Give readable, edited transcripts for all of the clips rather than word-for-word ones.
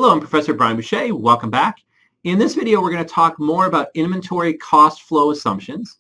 Hello, I'm Professor Brian Boucher. Welcome back. In this video, we're going to talk more about inventory cost flow assumptions.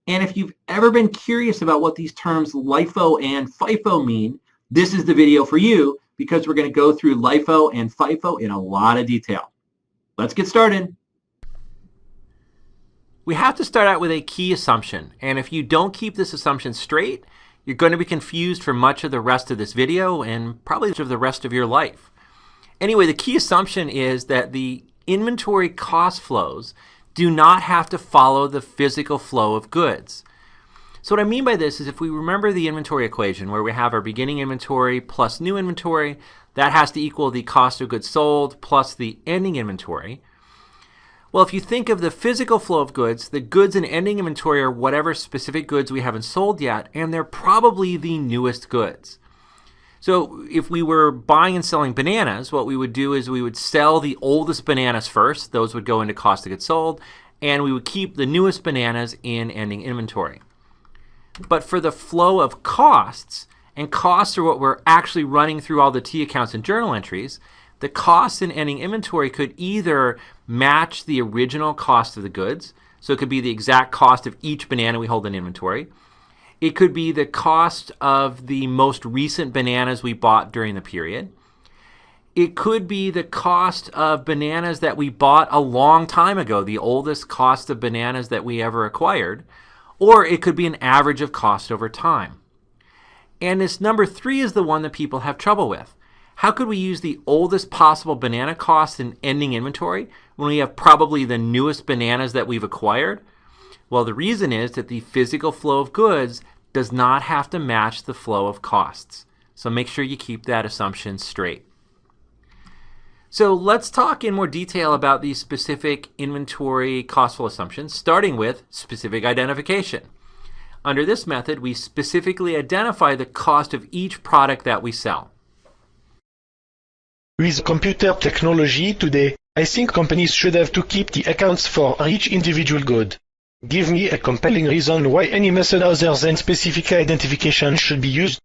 And if you've ever been curious about what these terms LIFO and FIFO mean, this is the video for you because we're going to go through LIFO and FIFO in a lot of detail. Let's get started. We have to start out with a key assumption, and if you don't keep this assumption straight, you're going to be confused for much of the rest of this video and probably for the rest of your life. Anyway, the key assumption is that the inventory cost flows do not have to follow the physical flow of goods. So what I mean by this is if we remember the inventory equation where we have our beginning inventory plus new inventory, that has to equal the cost of goods sold plus the ending inventory. Well, if you think of the physical flow of goods, the goods in ending inventory are whatever specific goods we haven't sold yet, and they're probably the newest goods. So if we were buying and selling bananas, what we would do is we would sell the oldest bananas first. Those would go into cost of goods sold, and we would keep the newest bananas in ending inventory. But for the flow of costs, and costs are what we're actually running through all the T accounts and journal entries, the costs in ending inventory could either match the original cost of the goods, so it could be the exact cost of each banana we hold in inventory. It could be the cost of the most recent bananas we bought during the period. It could be the cost of bananas that we bought a long time ago, the oldest cost of bananas that we ever acquired. Or it could be an average of cost over time. And this number 3 is the one that people have trouble with. How could we use the oldest possible banana cost in ending inventory when we have probably the newest bananas that we've acquired? Well, the reason is that the physical flow of goods does not have to match the flow of costs. So make sure you keep that assumption straight. So let's talk in more detail about these specific inventory cost flow assumptions, starting with specific identification. Under this method, we specifically identify the cost of each product that we sell. With computer technology today, I think companies should have to keep the accounts for each individual good. Give me a compelling reason why any method other than specific identification should be used.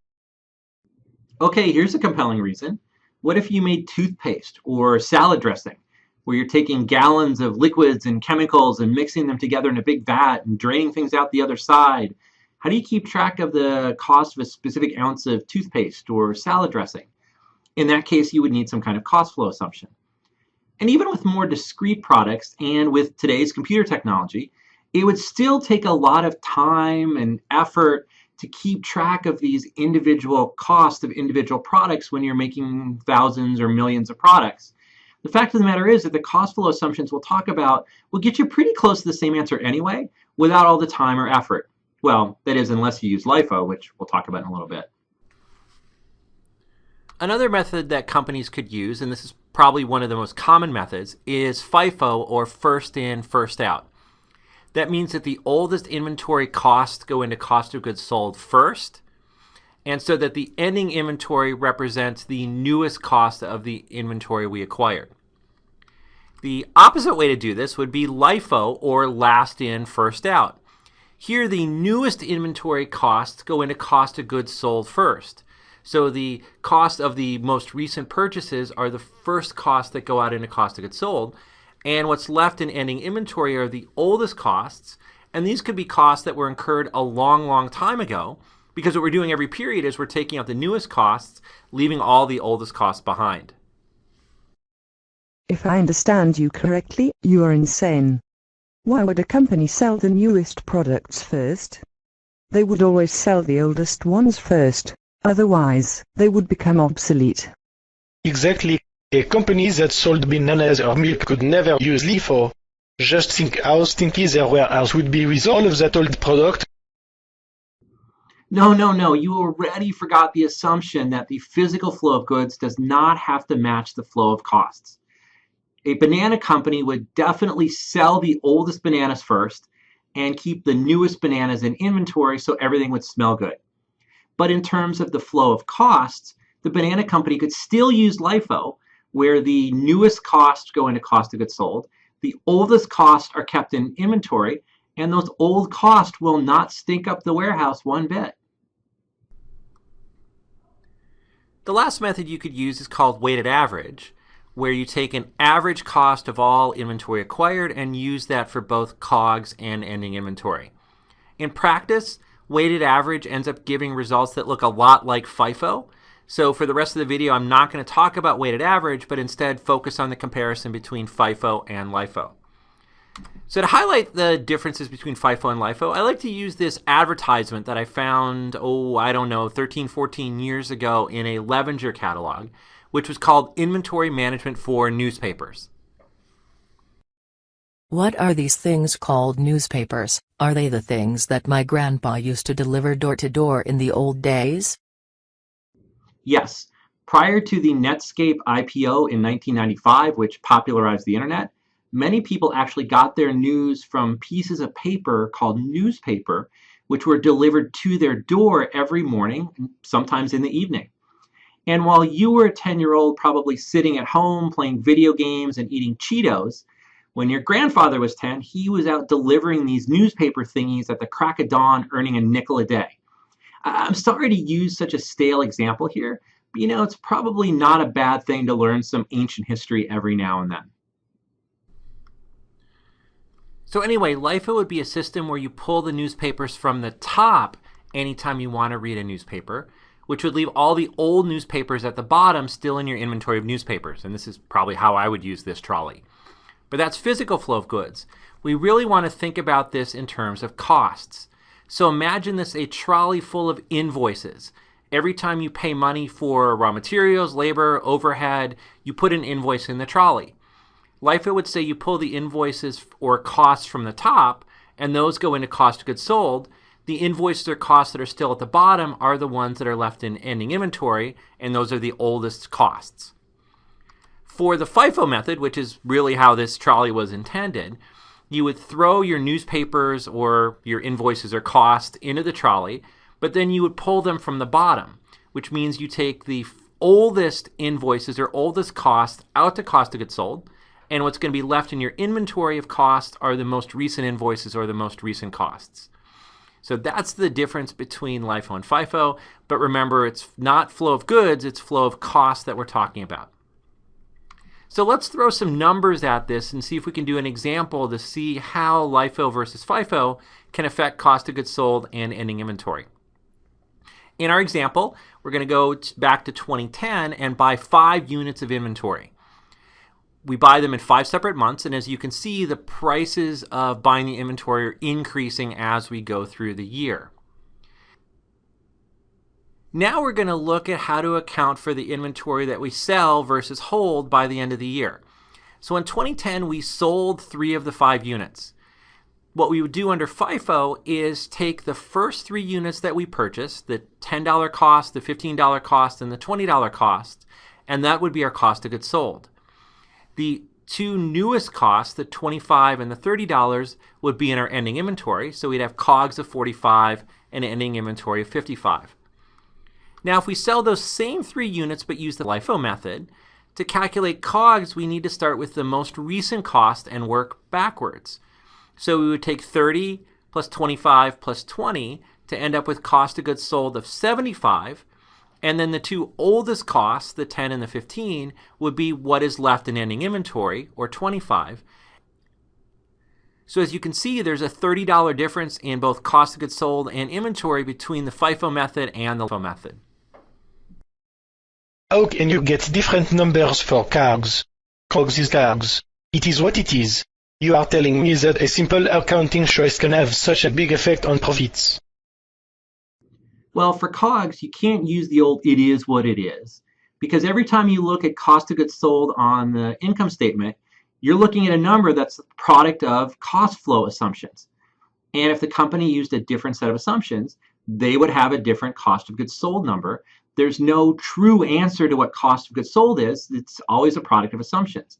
Okay, here's a compelling reason. What if you made toothpaste or salad dressing, where you're taking gallons of liquids and chemicals and mixing them together in a big vat and draining things out the other side? How do you keep track of the cost of a specific ounce of toothpaste or salad dressing? In that case, you would need some kind of cost flow assumption. And even with more discrete products and with today's computer technology, it would still take a lot of time and effort to keep track of these individual costs of individual products when you're making thousands or millions of products. The fact of the matter is that the cost flow assumptions we'll talk about will get you pretty close to the same answer anyway, without all the time or effort. Well, that is, unless you use LIFO, which we'll talk about in a little bit. Another method that companies could use, and this is probably one of the most common methods, is FIFO, or first in, first out. That means that the oldest inventory costs go into cost of goods sold first, and so that the ending inventory represents the newest cost of the inventory we acquired. The opposite way to do this would be LIFO, or last in, first out. Here, the newest inventory costs go into cost of goods sold first. So the cost of the most recent purchases are the first costs that go out into cost of goods sold. And what's left in ending inventory are the oldest costs. And these could be costs that were incurred a long, long time ago, because what we're doing every period is we're taking out the newest costs, leaving all the oldest costs behind. If I understand you correctly, you are insane. Why would a company sell the newest products first? They would always sell the oldest ones first. Otherwise, they would become obsolete. Exactly. A company that sold bananas or milk could never use LIFO. Just think how stinky their warehouse would be with all of that old product. No. You already forgot the assumption that the physical flow of goods does not have to match the flow of costs. A banana company would definitely sell the oldest bananas first and keep the newest bananas in inventory so everything would smell good. But in terms of the flow of costs, the banana company could still use LIFO, where the newest costs go into cost of goods sold, the oldest costs are kept in inventory, and those old costs will not stink up the warehouse one bit. The last method you could use is called weighted average, where you take an average cost of all inventory acquired and use that for both COGS and ending inventory. In practice, weighted average ends up giving results that look a lot like FIFO. So for the rest of the video, I'm not going to talk about weighted average, but instead focus on the comparison between FIFO and LIFO. So to highlight the differences between FIFO and LIFO, I like to use this advertisement that I found, 13, 14 years ago in a Levenger catalog, which was called Inventory Management for Newspapers. What are these things called newspapers? Are they the things that my grandpa used to deliver door to door in the old days? Yes. Prior to the Netscape IPO in 1995, which popularized the internet, many people actually got their news from pieces of paper called newspaper, which were delivered to their door every morning, sometimes in the evening. And while you were a 10-year-old probably sitting at home playing video games and eating Cheetos, when your grandfather was 10, he was out delivering these newspaper thingies at the crack of dawn, earning a nickel a day. I'm sorry to use such a stale example here, but it's probably not a bad thing to learn some ancient history every now and then. So anyway, LIFO would be a system where you pull the newspapers from the top anytime you want to read a newspaper, which would leave all the old newspapers at the bottom still in your inventory of newspapers. And this is probably how I would use this trolley. But that's physical flow of goods. We really want to think about this in terms of costs. So imagine this a trolley full of invoices. Every time you pay money for raw materials, labor, overhead, you put an invoice in the trolley. LIFO would say you pull the invoices or costs from the top, and those go into cost of goods sold. The invoices or costs that are still at the bottom are the ones that are left in ending inventory, and those are the oldest costs. For the FIFO method, which is really how this trolley was intended, you would throw your newspapers or your invoices or costs into the trolley, but then you would pull them from the bottom, which means you take the oldest invoices or oldest costs out to cost of goods sold, and what's going to be left in your inventory of costs are the most recent invoices or the most recent costs. So that's the difference between LIFO and FIFO, but remember, it's not flow of goods, it's flow of costs that we're talking about. So let's throw some numbers at this and see if we can do an example to see how LIFO versus FIFO can affect cost of goods sold and ending inventory. In our example, we're going to go back to 2010 and buy 5 units of inventory. We buy them in 5 separate months, and as you can see, the prices of buying the inventory are increasing as we go through the year. Now we're going to look at how to account for the inventory that we sell versus hold by the end of the year. So in 2010, we sold 3 of the 5 units. What we would do under FIFO is take the first 3 units that we purchased, the $10 cost, the $15 cost, and the $20 cost, and that would be our cost of goods sold. The 2 newest costs, the $25 and the $30, would be in our ending inventory. So we'd have COGS of $45 and ending inventory of $55. Now, if we sell those same 3 units but use the LIFO method, to calculate COGS, we need to start with the most recent cost and work backwards. So we would take 30 plus 25 plus 20 to end up with cost of goods sold of 75. And then the 2 oldest costs, the 10 and the 15, would be what is left in ending inventory, or 25. So as you can see, there's a $30 difference in both cost of goods sold and inventory between the FIFO method and the LIFO method. How can you get different numbers for COGS? COGS is COGS. It is what it is. You are telling me that a simple accounting choice can have such a big effect on profits. Well, for COGS, you can't use the old "it is what it is," because every time you look at cost of goods sold on the income statement, you're looking at a number that's the product of cost flow assumptions. And if the company used a different set of assumptions, they would have a different cost of goods sold number. There's no true answer to what cost of goods sold is. It's always a product of assumptions.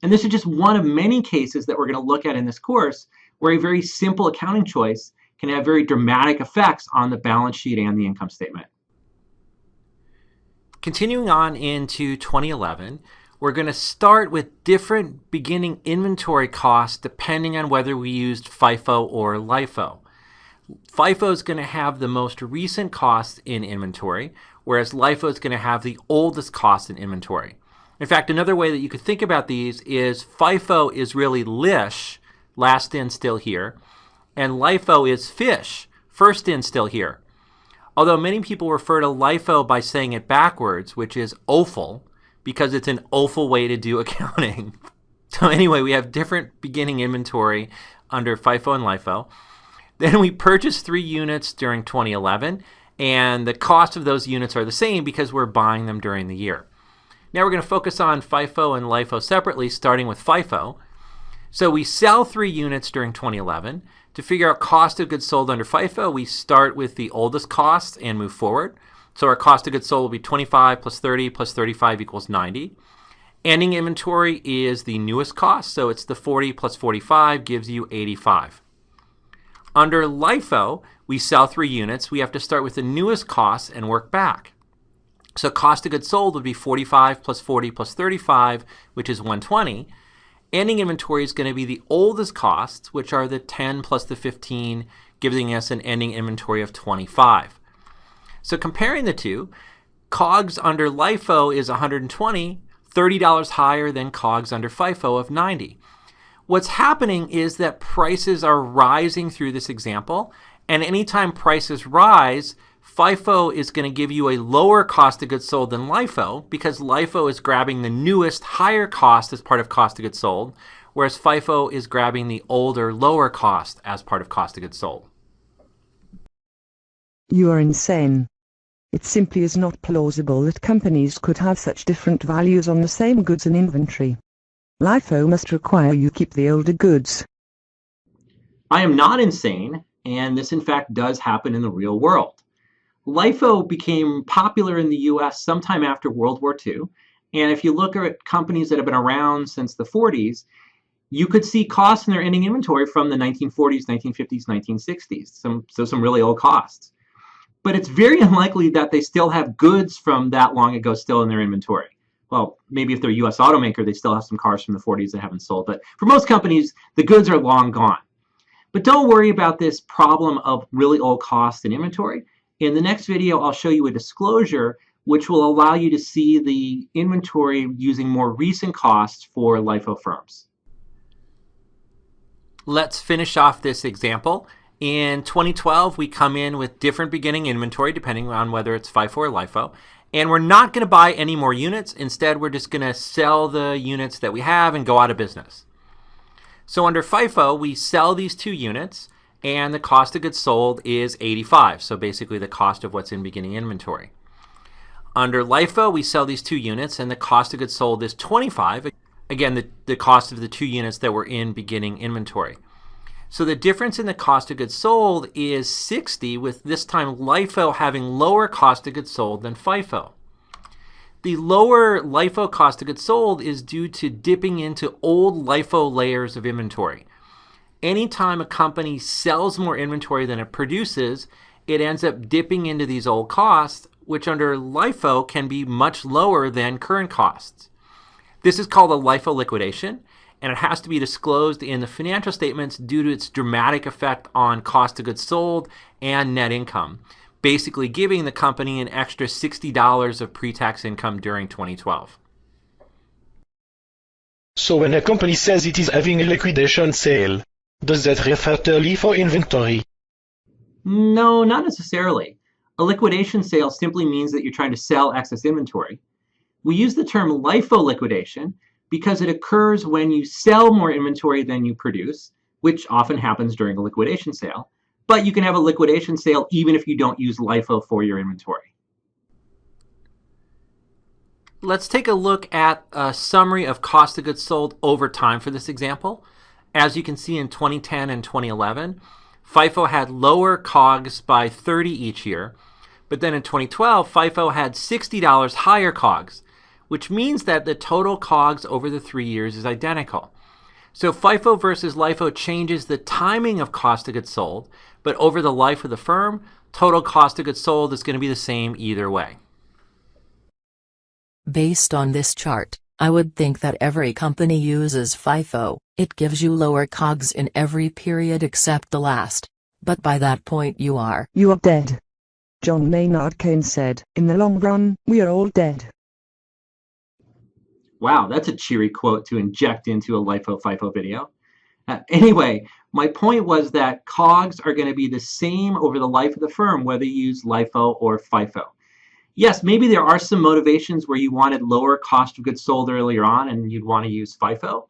And this is just one of many cases that we're going to look at in this course where a very simple accounting choice can have very dramatic effects on the balance sheet and the income statement. Continuing on into 2011, we're going to start with different beginning inventory costs depending on whether we used FIFO or LIFO. FIFO is going to have the most recent costs in inventory, whereas LIFO is going to have the oldest costs in inventory. In fact, another way that you could think about these is FIFO is really LISH, last in, still here, and LIFO is FISH, first in, still here. Although many people refer to LIFO by saying it backwards, which is awful, because it's an awful way to do accounting. So anyway, we have different beginning inventory under FIFO and LIFO. Then we purchased 3 units during 2011, and the cost of those units are the same because we're buying them during the year. Now we're going to focus on FIFO and LIFO separately, starting with FIFO. So we sell 3 units during 2011. To figure out cost of goods sold under FIFO, we start with the oldest cost and move forward. So our cost of goods sold will be 25 plus 30 plus 35 equals 90. Ending inventory is the newest cost, so it's the 40 plus 45 gives you 85. Under LIFO, we sell 3 units. We have to start with the newest cost and work back. So cost of goods sold would be 45 plus 40 plus 35, which is 120. Ending inventory is going to be the oldest costs, which are the 10 plus the 15, giving us an ending inventory of 25. So comparing the two, COGS under LIFO is 120, $30 higher than COGS under FIFO of 90. What's happening is that prices are rising through this example, and anytime prices rise, FIFO is going to give you a lower cost of goods sold than LIFO because LIFO is grabbing the newest higher cost as part of cost of goods sold, whereas FIFO is grabbing the older lower cost as part of cost of goods sold. You are insane. It simply is not plausible that companies could have such different values on the same goods in inventory. LIFO must require you keep the older goods. I am not insane, and this in fact does happen in the real world. LIFO became popular in the US sometime after World War II, and if you look at companies that have been around since the 40s, you could see costs in their ending inventory from the 1940s, 1950s, 1960s, some really old costs. But it's very unlikely that they still have goods from that long ago still in their inventory. Well, maybe if they're a US automaker, they still have some cars from the 40s that haven't sold, but for most companies, the goods are long gone. But don't worry about this problem of really old costs in inventory. In the next video, I'll show you a disclosure which will allow you to see the inventory using more recent costs for LIFO firms. Let's finish off this example. In 2012, we come in with different beginning inventory depending on whether it's FIFO or LIFO. And we're not going to buy any more units. Instead, we're just going to sell the units that we have and go out of business. So under FIFO, we sell these 2 units, and the cost of goods sold is 85. So basically the cost of what's in beginning inventory. Under LIFO, we sell these 2 units, and the cost of goods sold is 25. Again, the cost of the 2 units that were in beginning inventory. So the difference in the cost of goods sold is 60, with this time LIFO having lower cost of goods sold than FIFO. The lower LIFO cost of goods sold is due to dipping into old LIFO layers of inventory. Anytime a company sells more inventory than it produces, it ends up dipping into these old costs, which under LIFO can be much lower than current costs. This is called a LIFO liquidation, and it has to be disclosed in the financial statements due to its dramatic effect on cost of goods sold and net income, basically giving the company an extra $60 of pre-tax income during 2012. So when a company says it is having a liquidation sale, does that refer to LIFO inventory? No, not necessarily. A liquidation sale simply means that you're trying to sell excess inventory. We use the term LIFO liquidation because it occurs when you sell more inventory than you produce, which often happens during a liquidation sale. But you can have a liquidation sale even if you don't use LIFO for your inventory. Let's take a look at a summary of cost of goods sold over time for this example. As you can see in 2010 and 2011, FIFO had lower COGS by 30 each year, but then in 2012, FIFO had $60 higher COGS, which means that the total COGS over the 3 years is identical. So FIFO versus LIFO changes the timing of cost of goods sold, but over the life of the firm, total cost of goods sold is going to be the same either way. Based on this chart, I would think that every company uses FIFO. It gives you lower COGS in every period except the last. But by that point you are dead. John Maynard Keynes said, "In the long run, we are all dead." Wow, that's a cheery quote to inject into a LIFO FIFO video. Anyway, my point was that COGS are going to be the same over the life of the firm, whether you use LIFO or FIFO. Yes, maybe there are some motivations where you wanted lower cost of goods sold earlier on and you'd want to use FIFO.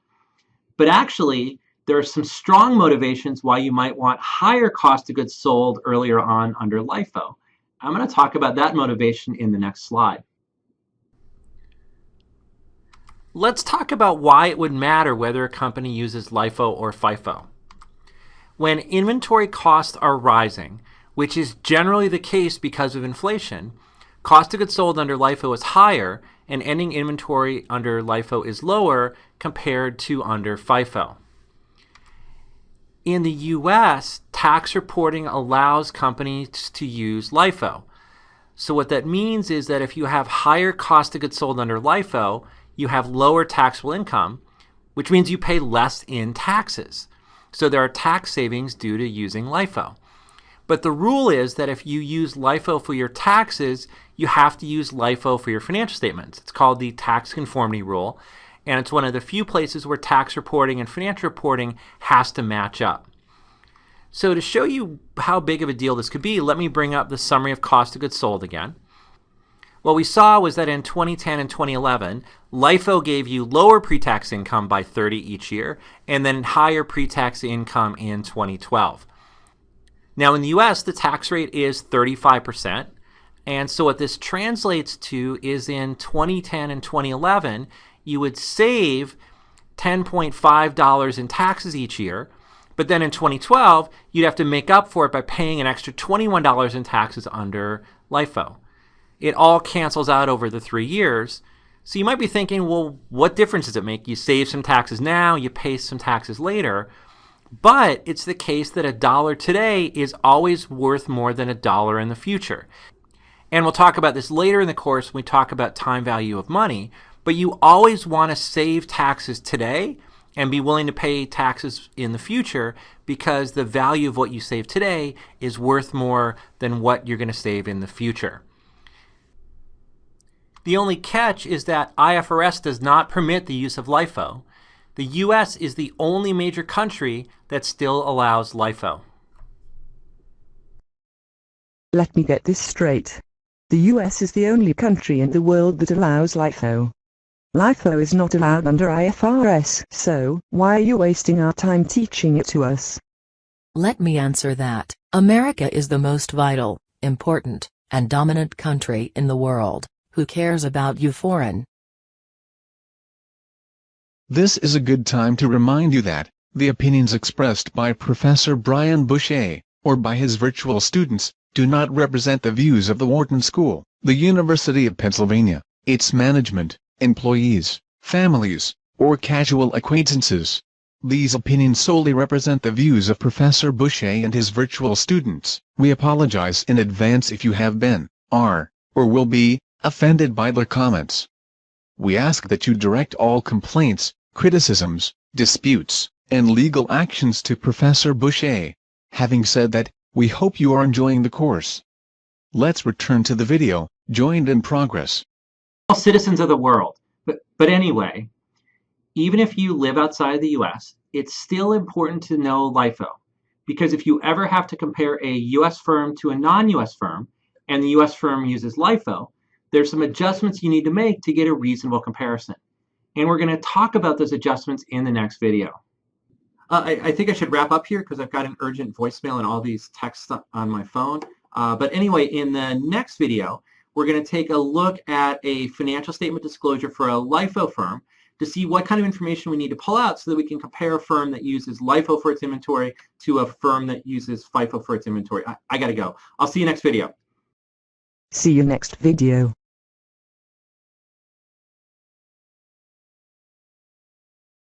But actually, there are some strong motivations why you might want higher cost of goods sold earlier on under LIFO. I'm going to talk about that motivation in the next slide. Let's talk about why it would matter whether a company uses LIFO or FIFO. When inventory costs are rising, which is generally the case because of inflation, cost of goods sold under LIFO is higher and ending inventory under LIFO is lower compared to under FIFO. In the US, tax reporting allows companies to use LIFO. So what that means is that if you have higher cost of goods sold under LIFO, you have lower taxable income, which means you pay less in taxes. So there are tax savings due to using LIFO. But the rule is that if you use LIFO for your taxes, you have to use LIFO for your financial statements. It's called the tax conformity rule, and it's one of the few places where tax reporting and financial reporting has to match up. So to show you how big of a deal this could be, let me bring up the summary of cost of goods sold again. What we saw was that in 2010 and 2011, LIFO gave you lower pre-tax income by 30 each year, and then higher pre-tax income in 2012. Now in the US, the tax rate is 35%, and so what this translates to is in 2010 and 2011, you would save $10.5 in taxes each year, but then in 2012, you'd have to make up for it by paying an extra $21 in taxes under LIFO. It all cancels out over the 3 years. So you might be thinking, well, what difference does it make? You save some taxes now, you pay some taxes later. But it's the case that $1 today is always worth more than $1 in the future. And we'll talk about this later in the course when we talk about time value of money. But you always want to save taxes today and be willing to pay taxes in the future because the value of what you save today is worth more than what you're going to save in the future. The only catch is that IFRS does not permit the use of LIFO. The US is the only major country that still allows LIFO. Let me get this straight. The US is the only country in the world that allows LIFO. LIFO is not allowed under IFRS, so why are you wasting our time teaching it to us? Let me answer that. America is the most vital, important, and dominant country in the world. Who cares about you foreign? This is a good time to remind you that the opinions expressed by Professor Brian Boucher, or by his virtual students, do not represent the views of the Wharton School, the University of Pennsylvania, its management, employees, families, or casual acquaintances. These opinions solely represent the views of Professor Boucher and his virtual students. We apologize in advance if you have been, are, or will be, offended by their comments. We ask that you direct all complaints, criticisms, disputes, and legal actions to Professor Boucher. Having said that, we hope you are enjoying the course. Let's return to the video, joined in progress. All citizens of the world. But anyway, even if you live outside the US, it's still important to know LIFO. Because if you ever have to compare a US firm to a non-US firm, and the US firm uses LIFO, there's some adjustments you need to make to get a reasonable comparison. And we're going to talk about those adjustments in the next video. I think I should wrap up here because I've got an urgent voicemail and all these texts on my phone. But anyway, in the next video, we're going to take a look at a financial statement disclosure for a LIFO firm to see what kind of information we need to pull out so that we can compare a firm that uses LIFO for its inventory to a firm that uses FIFO for its inventory. I got to go. I'll see you next video. See you next video.